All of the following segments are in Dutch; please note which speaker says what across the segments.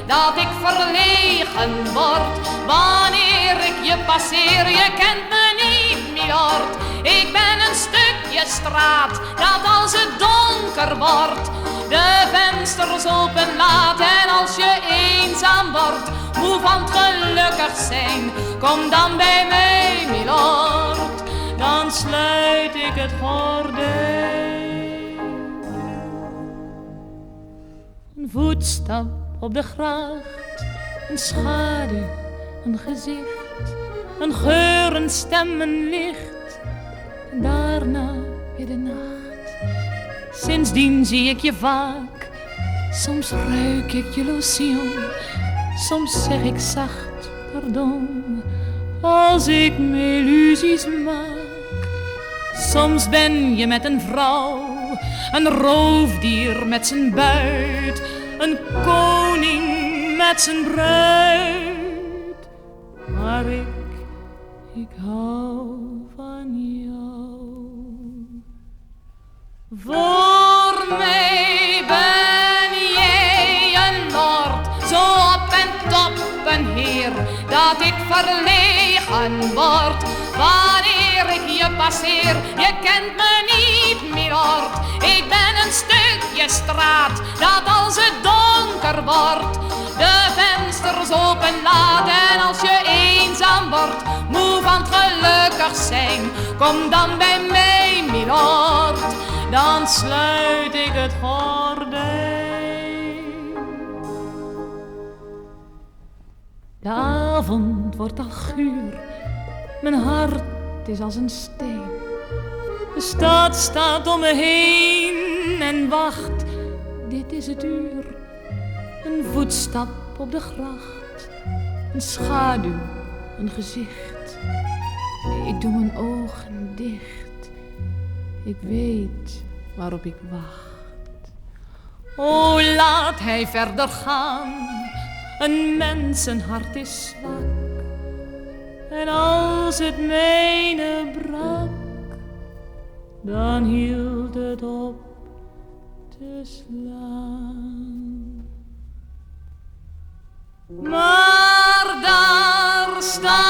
Speaker 1: dat ik verlegen word. Wanneer ik je passeer, je kent me niet, milord. Ik ben een stukje straat, dat als het donker wordt, de vensters open laat. En als je eenzaam wordt, moe van het gelukkig zijn, kom dan bij mij, milord. Dan sluit ik het gordijn. Een voetstap op de gracht, een schaduw, een gezicht, een geur, een stem, een licht. En daarna weer de nacht. Sindsdien zie ik je vaak, soms ruik ik je lotion, soms zeg ik zacht pardon, als ik me illusies maak. Soms ben je met een vrouw, een roofdier met zijn buit, een koning met zijn bruid. Maar ik hou van jou. Voor mij ben jij een lord, zo op en top een heer, dat ik verlegen word wanneer ik je passeer. Je kent me niet, milord, ik ben een stukje straat, dat als het donker wordt, de vensters open laat. En als je eenzaam wordt, moe van het gelukkig zijn, kom dan bij mij, milord, dan sluit ik het gordijn. De avond wordt al guur, mijn hart is als een steen. De stad staat om me heen en wacht, dit is het uur. Een voetstap op de gracht, een schaduw, een gezicht. Ik doe mijn ogen dicht, ik weet waarop ik wacht. O, laat hij verder gaan, een mensenhart is zwak. En als het mijne brak, dan hield het op te slaan. Maar daar sta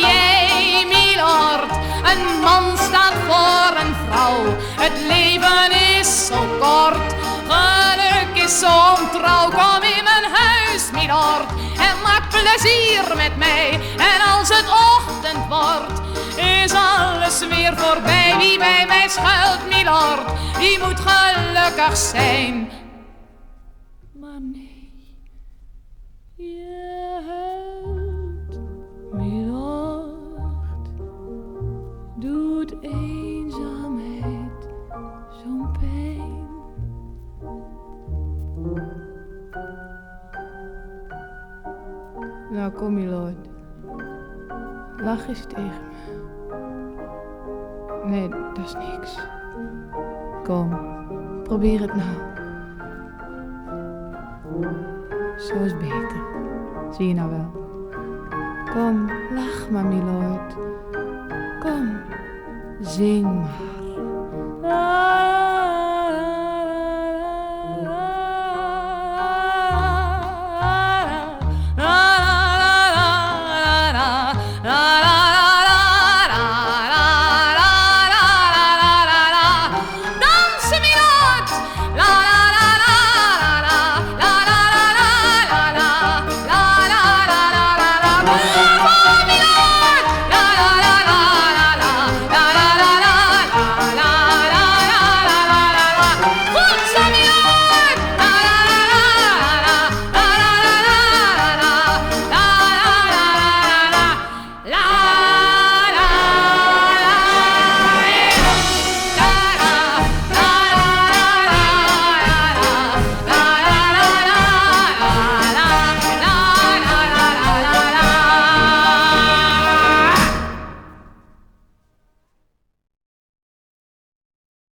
Speaker 1: jij, milord, een man staat voor een vrouw. Het leven is zo kort, geluk is zo ontrouw. Kom in mijn huis, milord, en maak plezier met mij. En als het ochtend wordt, is alles weer voorbij. Wie bij mij schuilt, milord, die moet gelukkig zijn. Maar nee, je huilt, milord, doet eenzaamheid zo'n pijn. Nou, kom, milord, lach eens tegen me. Nee, dat is niks. Kom, probeer het nou. Zo is beter. Zie je nou wel. Kom, lach maar, milord. Kom, zing maar.